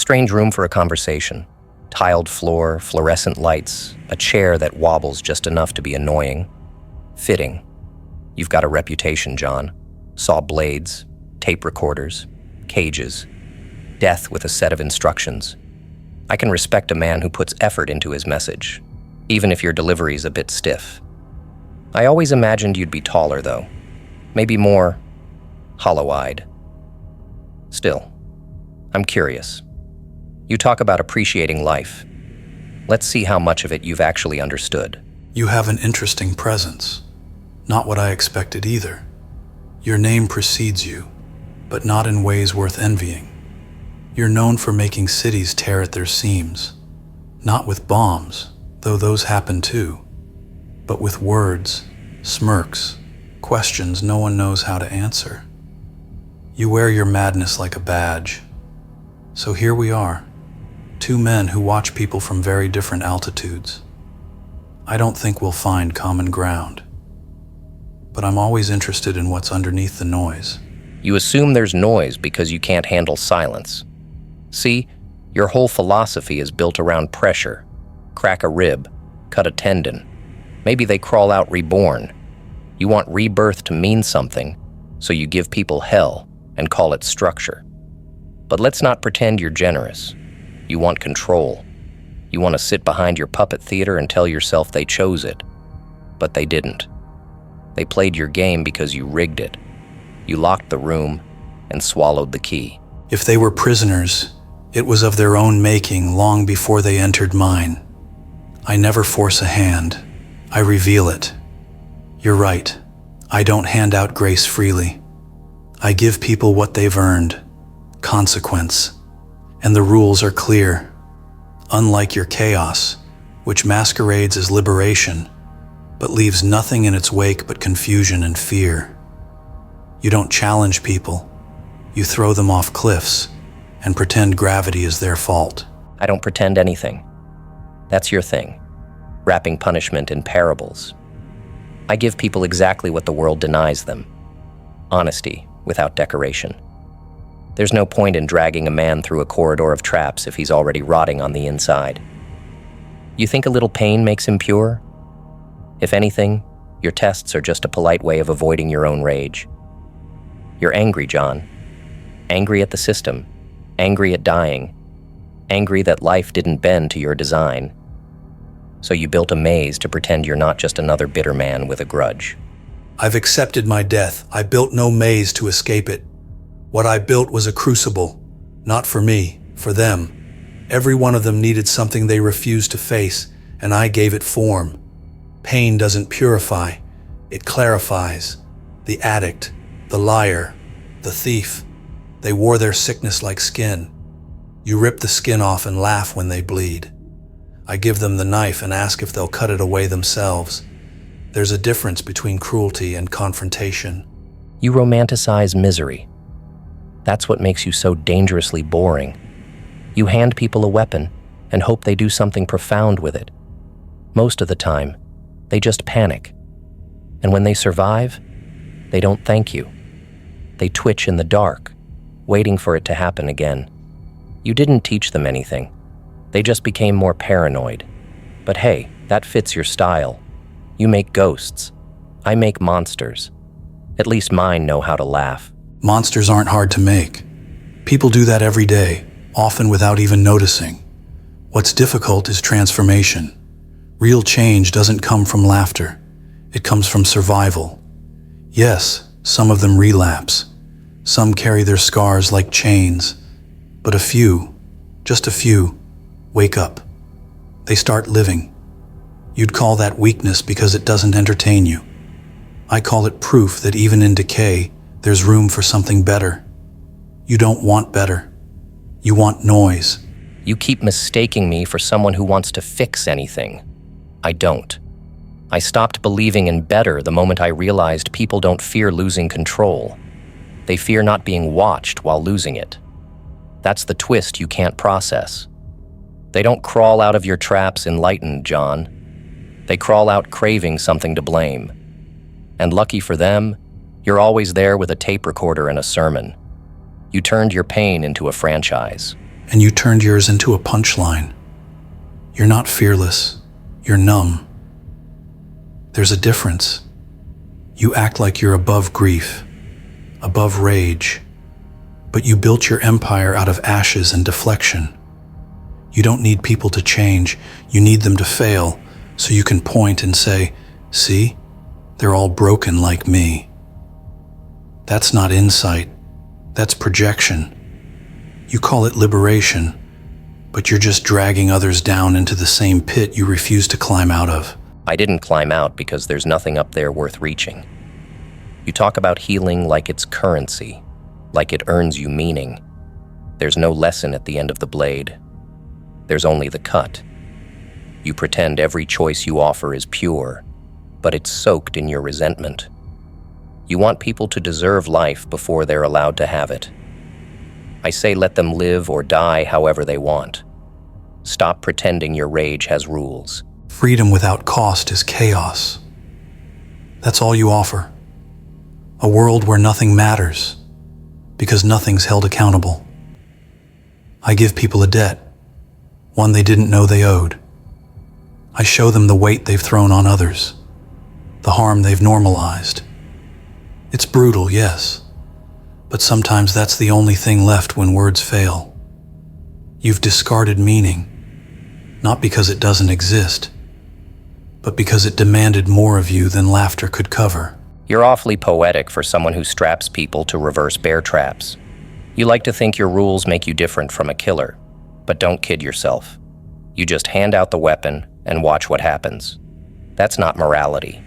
Strange room for a conversation. Tiled floor, fluorescent lights, a chair that wobbles just enough to be annoying. Fitting. You've got a reputation, John. Saw blades, tape recorders, cages, death with a set of instructions. I can respect a man who puts effort into his message, even if your delivery's a bit stiff. I always imagined you'd be taller, though. Maybe more hollow-eyed. Still, I'm curious. You talk about appreciating life. Let's see how much of it you've actually understood. You have an interesting presence. Not what I expected either. Your name precedes you, but not in ways worth envying. You're known for making cities tear at their seams. Not with bombs, though those happen too, but with words, smirks, questions no one knows how to answer. You wear your madness like a badge. So here we are, two men who watch people from very different altitudes. I don't think we'll find common ground, but I'm always interested in what's underneath the noise. You assume there's noise because you can't handle silence. See, your whole philosophy is built around pressure. Crack a rib, cut a tendon. Maybe they crawl out reborn. You want rebirth to mean something, so you give people hell and call it structure. But let's not pretend you're generous. You want control. You want to sit behind your puppet theater and tell yourself they chose it. But they didn't. They played your game because you rigged it. You locked the room and swallowed the key. If they were prisoners, it was of their own making long before they entered mine. I never force a hand. I reveal it. You're right. I don't hand out grace freely. I give people what they've earned. Consequence. And the rules are clear. Unlike your chaos, which masquerades as liberation, but leaves nothing in its wake but confusion and fear. You don't challenge people. You throw them off cliffs and pretend gravity is their fault. I don't pretend anything. That's your thing, wrapping punishment in parables. I give people exactly what the world denies them. Honesty without decoration. There's no point in dragging a man through a corridor of traps if he's already rotting on the inside. You think a little pain makes him pure? If anything, your tests are just a polite way of avoiding your own rage. You're angry, John. Angry at the system. Angry at dying. Angry that life didn't bend to your design. So you built a maze to pretend you're not just another bitter man with a grudge. I've accepted my death. I built no maze to escape it. What I built was a crucible, not for me, for them. Every one of them needed something they refused to face, and I gave it form. Pain doesn't purify, it clarifies. The addict, the liar, the thief, they wore their sickness like skin. You rip the skin off and laugh when they bleed. I give them the knife and ask if they'll cut it away themselves. There's a difference between cruelty and confrontation. You romanticize misery. That's what makes you so dangerously boring. You hand people a weapon and hope they do something profound with it. Most of the time, they just panic. And when they survive, they don't thank you. They twitch in the dark, waiting for it to happen again. You didn't teach them anything. They just became more paranoid. But hey, that fits your style. You make ghosts. I make monsters. At least mine know how to laugh. Monsters aren't hard to make. People do that every day, often without even noticing. What's difficult is transformation. Real change doesn't come from laughter. It comes from survival. Yes, some of them relapse. Some carry their scars like chains. But a few, just a few, wake up. They start living. You'd call that weakness because it doesn't entertain you. I call it proof that even in decay, there's room for something better. You don't want better. You want noise. You keep mistaking me for someone who wants to fix anything. I don't. I stopped believing in better the moment I realized people don't fear losing control. They fear not being watched while losing it. That's the twist you can't process. They don't crawl out of your traps enlightened, John. They crawl out craving something to blame. And lucky for them, you're always there with a tape recorder and a sermon. You turned your pain into a franchise. and you turned yours into a punchline. You're not fearless, you're numb. There's a difference. You act like you're above grief, above rage, but you built your empire out of ashes and deflection. You don't need people to change, you need them to fail, so you can point and say, "See, they're all broken like me." That's not insight, that's projection. You call it liberation, but you're just dragging others down into the same pit you refuse to climb out of. I didn't climb out because there's nothing up there worth reaching. You talk about healing like it's currency, like it earns you meaning. There's no lesson at the end of the blade. There's only the cut. You pretend every choice you offer is pure, but it's soaked in your resentment. You want people to deserve life before they're allowed to have it. I say let them live or die however they want. Stop pretending your rage has rules. Freedom without cost is chaos. That's all you offer. A world where nothing matters, because nothing's held accountable. I give people a debt, one they didn't know they owed. I show them the weight they've thrown on others, the harm they've normalized. It's brutal, yes, but sometimes that's the only thing left when words fail. You've discarded meaning, not because it doesn't exist, but because it demanded more of you than laughter could cover. You're awfully poetic for someone who straps people to reverse bear traps. You like to think your rules make you different from a killer, but don't kid yourself. You just hand out the weapon and watch what happens. That's not morality.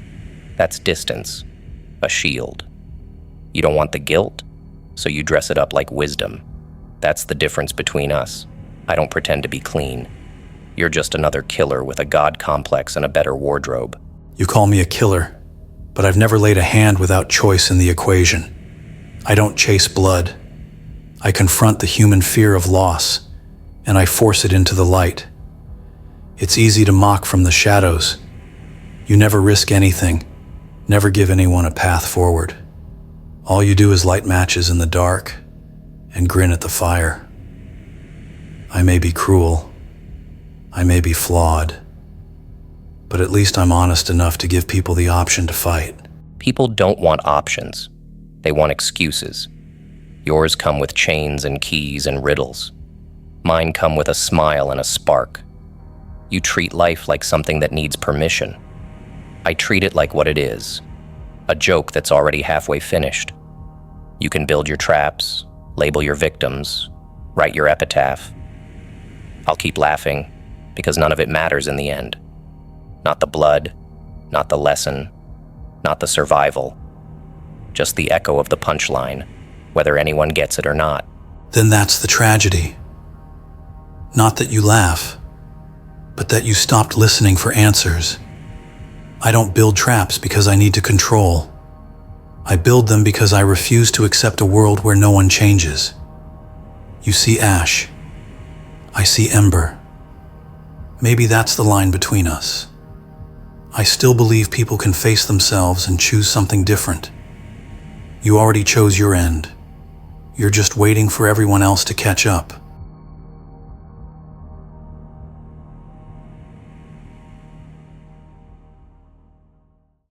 That's distance, a shield. You don't want the guilt, so you dress it up like wisdom. That's the difference between us. I don't pretend to be clean. You're just another killer with a god complex and a better wardrobe. You call me a killer, but I've never laid a hand without choice in the equation. I don't chase blood. I confront the human fear of loss, and I force it into the light. It's easy to mock from the shadows. You never risk anything, never give anyone a path forward. All you do is light matches in the dark and grin at the fire. I may be cruel, I may be flawed, but at least I'm honest enough to give people the option to fight. People don't want options. They want excuses. Yours come with chains and keys and riddles. Mine come with a smile and a spark. You treat life like something that needs permission. I treat it like what it is, a joke that's already halfway finished. You can build your traps, label your victims, write your epitaph. I'll keep laughing, because none of it matters in the end. Not the blood, not the lesson, not the survival. Just the echo of the punchline, whether anyone gets it or not. Then that's the tragedy. Not that you laugh, but that you stopped listening for answers. I don't build traps because I need to control. I build them because I refuse to accept a world where no one changes. You see ash. I see ember. Maybe that's the line between us. I still believe people can face themselves and choose something different. You already chose your end. You're just waiting for everyone else to catch up.